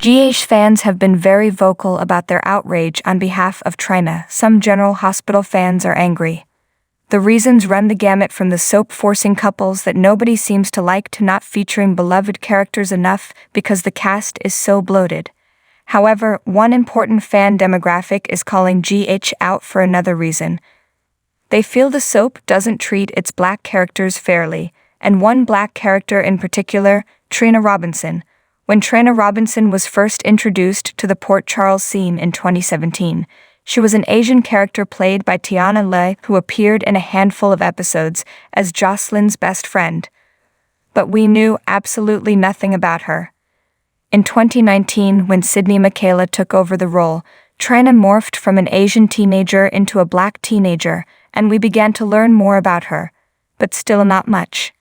GH fans have been very vocal about their outrage on behalf of Trina. Some General Hospital fans are angry. The reasons run the gamut from the soap forcing couples that nobody seems to like to not featuring beloved characters enough because the cast is so bloated. However, one important fan demographic is calling GH out for another reason. They feel the soap doesn't treat its black characters fairly, and one black character in particular, Trina Robinson. When Trina Robinson was first introduced to the Port Charles scene in 2017, she was an Asian character played by Tiana Le, who appeared in a handful of episodes as Jocelyn's best friend. But we knew absolutely nothing about her. In 2019, when Sydney Michaela took over the role, Trina morphed from an Asian teenager into a black teenager, and we began to learn more about her, but still not much.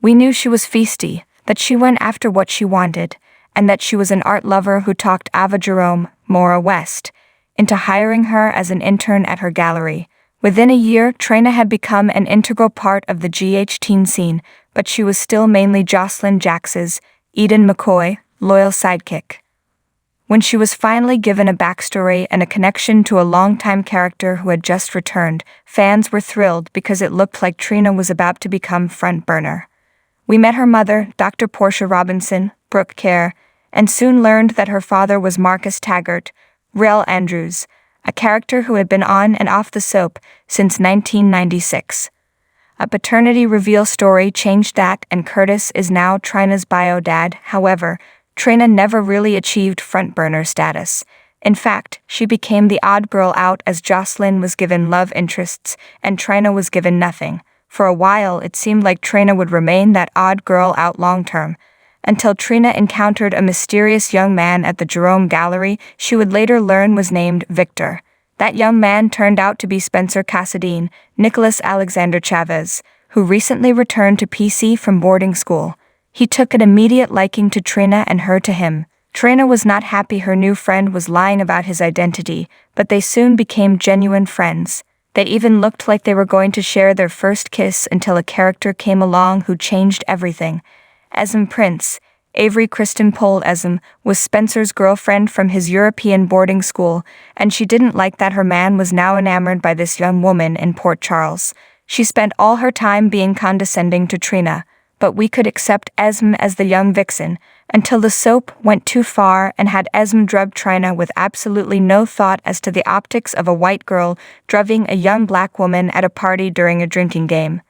We knew she was feisty, that she went after what she wanted, and that she was an art lover who talked Ava Jerome, Maura West, into hiring her as an intern at her gallery. Within a year, Trina had become an integral part of the GH teen scene, but she was still mainly Jocelyn Jax's, Eden McCoy, loyal sidekick. When she was finally given a backstory and a connection to a longtime character who had just returned, fans were thrilled because it looked like Trina was about to become front burner. We met her mother, Dr. Portia Robinson, Brooke Kerr, and soon learned that her father was Marcus Taggart, Rel Andrews, a character who had been on and off the soap since 1996. A paternity reveal story changed that, and Curtis is now Trina's bio dad. However, Trina never really achieved front burner status. In fact, she became the odd girl out as Jocelyn was given love interests and Trina was given nothing. For a while, it seemed like Trina would remain that odd girl out long-term, until Trina encountered a mysterious young man at the Jerome Gallery she would later learn was named Victor. That young man turned out to be Spencer Cassadine, Nicholas Alexander Chavez, who recently returned to PC from boarding school. He took an immediate liking to Trina and her to him. Trina was not happy her new friend was lying about his identity, but they soon became genuine friends. They even looked like they were going to share their first kiss until a character came along who changed everything. Esme Prince, Avery Kristen Pole Esme, was Spencer's girlfriend from his European boarding school, and she didn't like that her man was now enamored by this young woman in Port Charles. She spent all her time being condescending to Trina, but we could accept Esme as the young vixen, until the soap went too far and had Esme drub Trina with absolutely no thought as to the optics of a white girl drubbing a young black woman at a party during a drinking game.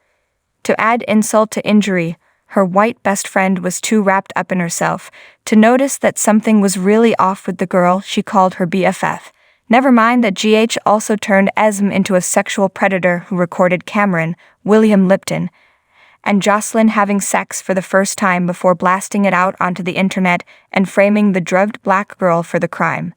To add insult to injury, her white best friend was too wrapped up in herself to notice that something was really off with the girl she called her BFF. Never mind that GH also turned Esme into a sexual predator who recorded Cameron, William Lipton, and Jocelyn having sex for the first time before blasting it out onto the internet and framing the drugged black girl for the crime.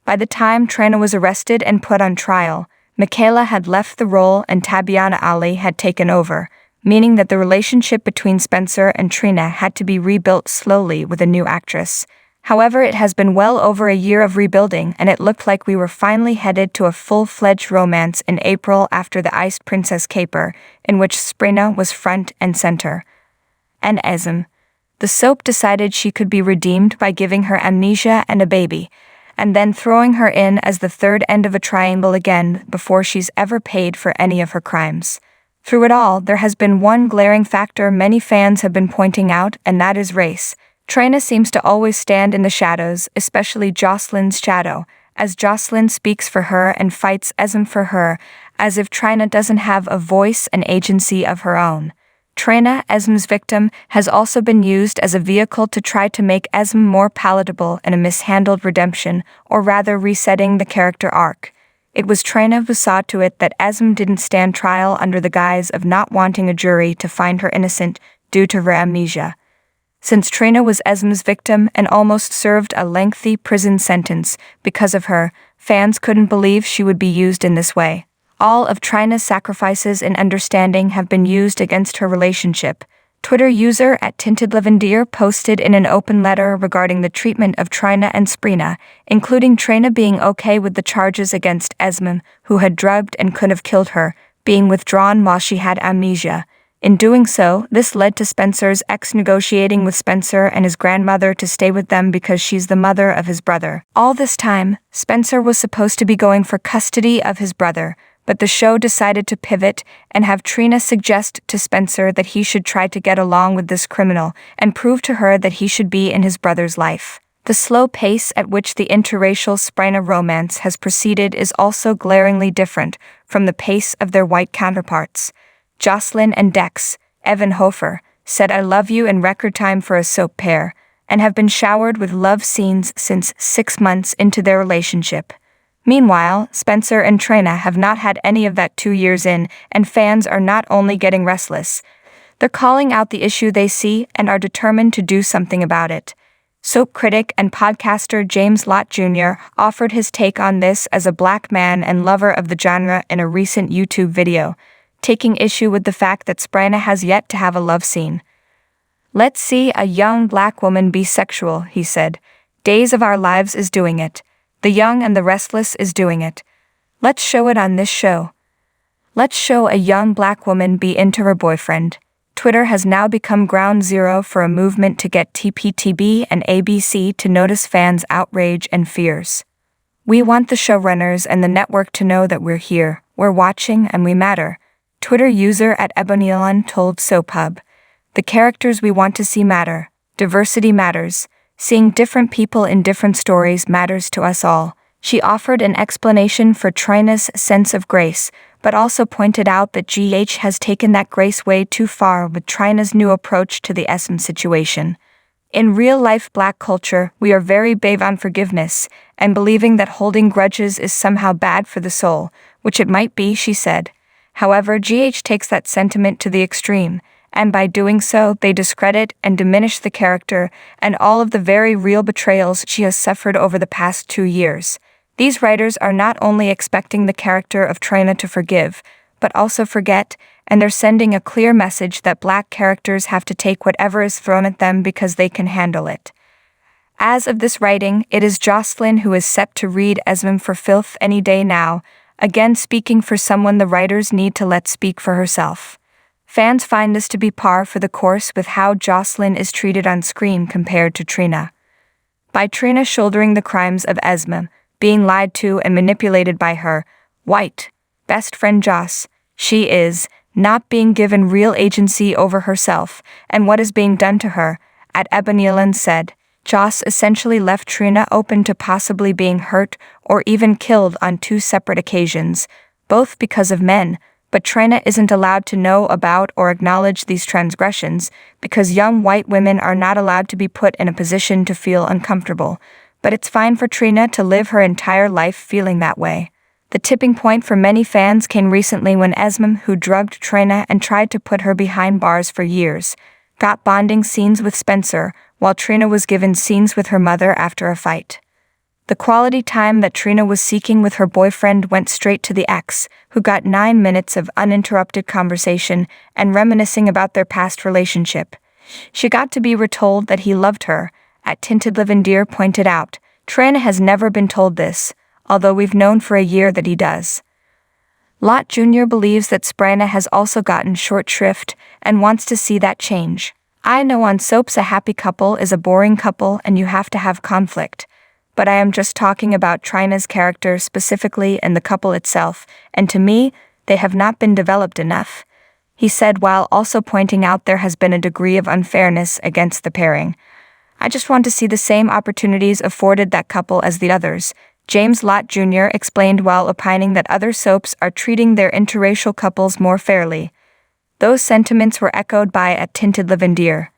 By the time Trina was arrested and put on trial, Michaela had left the role and Tabyana Ali had taken over, meaning that the relationship between Spencer and Trina had to be rebuilt slowly with a new actress. However, it has been well over a year of rebuilding, and it looked like we were finally headed to a full-fledged romance in April after the Iced Princess caper, in which Sprina was front and center. And Esme. The soap decided she could be redeemed by giving her amnesia and a baby, and then throwing her in as the third end of a triangle again before she's ever paid for any of her crimes. Through it all, there has been one glaring factor many fans have been pointing out, and that is race. Trina seems to always stand in the shadows, especially Jocelyn's shadow, as Jocelyn speaks for her and fights Esme for her, as if Trina doesn't have a voice and agency of her own. Trina, Esme's victim, has also been used as a vehicle to try to make Esme more palatable in a mishandled redemption, or rather resetting the character arc. It was Trina who saw to it that Esme didn't stand trial under the guise of not wanting a jury to find her innocent due to her amnesia. Since Trina was Esme's victim and almost served a lengthy prison sentence because of her, fans couldn't believe she would be used in this way. All of Trina's sacrifices and understanding have been used against her relationship. Twitter user @TintedLavendier posted in an open letter regarding the treatment of Trina and Sprina, including Trina being okay with the charges against Esme, who had drugged and could have killed her, being withdrawn while she had amnesia. In doing so, this led to Spencer's ex negotiating with Spencer and his grandmother to stay with them because she's the mother of his brother. All this time, Spencer was supposed to be going for custody of his brother, but the show decided to pivot and have Trina suggest to Spencer that he should try to get along with this criminal and prove to her that he should be in his brother's life. The slow pace at which the interracial Trina romance has proceeded is also glaringly different from the pace of their white counterparts. Jocelyn and Dex, Evan Hofer, said "I love you" in record time for a soap pair, and have been showered with love scenes since 6 months into their relationship. Meanwhile, Spencer and Trina have not had any of that 2 years in, and fans are not only getting restless, they're calling out the issue they see and are determined to do something about it. Soap critic and podcaster James Lott Jr. offered his take on this as a black man and lover of the genre in a recent YouTube video, taking issue with the fact that Trina has yet to have a love scene. "Let's see a young black woman be sexual," he said. "Days of Our Lives is doing it. The Young and the Restless is doing it. Let's show it on this show. Let's show a young black woman be into her boyfriend." Twitter has now become ground zero for a movement to get TPTB and ABC to notice fans' outrage and fears. "We want the showrunners and the network to know that we're here, we're watching, and we matter," Twitter user @EbonyElon told SoapHub. "The characters we want to see matter. Diversity matters. Seeing different people in different stories matters to us all." She offered an explanation for Trina's sense of grace, but also pointed out that GH has taken that grace way too far with Trina's new approach to the Esme situation. "In real-life black culture, we are very big on forgiveness, and believing that holding grudges is somehow bad for the soul, which it might be," she said. However, GH takes that sentiment to the extreme, and by doing so, they discredit and diminish the character and all of the very real betrayals she has suffered over the past 2 years. These writers are not only expecting the character of Trina to forgive, but also forget, and they're sending a clear message that black characters have to take whatever is thrown at them because they can handle it. As of this writing, it is Jocelyn who is set to read Esme for filth any day now, again speaking for someone the writers need to let speak for herself. Fans find this to be par for the course with how Jocelyn is treated on screen compared to Trina. By Trina shouldering the crimes of Esme, being lied to and manipulated by her white best friend Joss, she is not being given real agency over herself and what is being done to her. @EbonyElon said, "Joss essentially left Trina open to possibly being hurt or even killed on 2 separate occasions, both because of men, but Trina isn't allowed to know about or acknowledge these transgressions because young white women are not allowed to be put in a position to feel uncomfortable. But it's fine for Trina to live her entire life feeling that way." The tipping point for many fans came recently when Esme, who drugged Trina and tried to put her behind bars for years, got bonding scenes with Spencer, while Trina was given scenes with her mother after a fight. The quality time that Trina was seeking with her boyfriend went straight to the ex, who got 9 minutes of uninterrupted conversation and reminiscing about their past relationship. She got to be retold that he loved her. @Tinted Lavendier pointed out, "Trina has never been told this, although we've known for a year that he does." Lott Jr. believes that Trina has also gotten short shrift and wants to see that change. "I know on soaps a happy couple is a boring couple and you have to have conflict. But I am just talking about Trina's character specifically and the couple itself, and to me, they have not been developed enough," he said while also pointing out there has been a degree of unfairness against the pairing. "I just want to see the same opportunities afforded that couple as the others," James Lott Jr. explained while opining that other soaps are treating their interracial couples more fairly. Those sentiments were echoed by @Tinted Lavendier.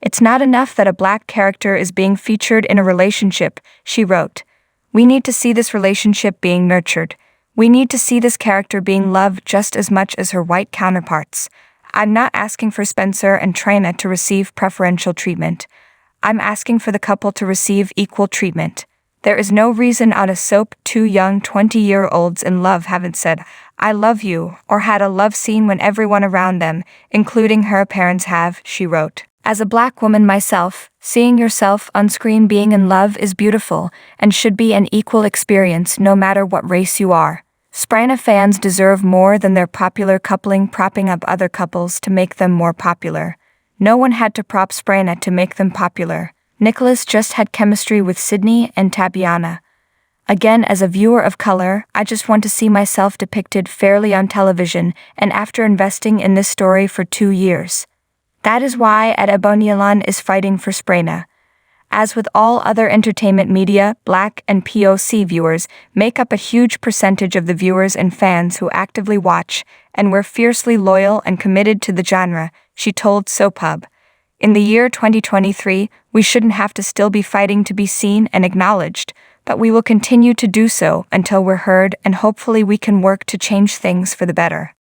"It's not enough that a black character is being featured in a relationship," she wrote. "We need to see this relationship being nurtured. We need to see this character being loved just as much as her white counterparts. I'm not asking for Spencer and Trina to receive preferential treatment. I'm asking for the couple to receive equal treatment. There is no reason on a soap 2 young 20-year-olds in love haven't said, 'I love you,' or had a love scene when everyone around them, including her parents, have," she wrote. "As a black woman myself, seeing yourself on screen being in love is beautiful and should be an equal experience no matter what race you are." Sprina fans deserve more than their popular coupling propping up other couples to make them more popular. No one had to prop Sprina to make them popular. Nicholas just had chemistry with Sydney and Tabiana. Again, as a viewer of color, I just want to see myself depicted fairly on television, and after investing in this story for 2 years. That is why Ed Abonialan is fighting for Sprina. As with all other entertainment media, Black and POC viewers make up a huge percentage of the viewers and fans who actively watch, and we're fiercely loyal and committed to the genre, she told SoapHub. In the year 2023, we shouldn't have to still be fighting to be seen and acknowledged, but we will continue to do so until we're heard, and hopefully we can work to change things for the better.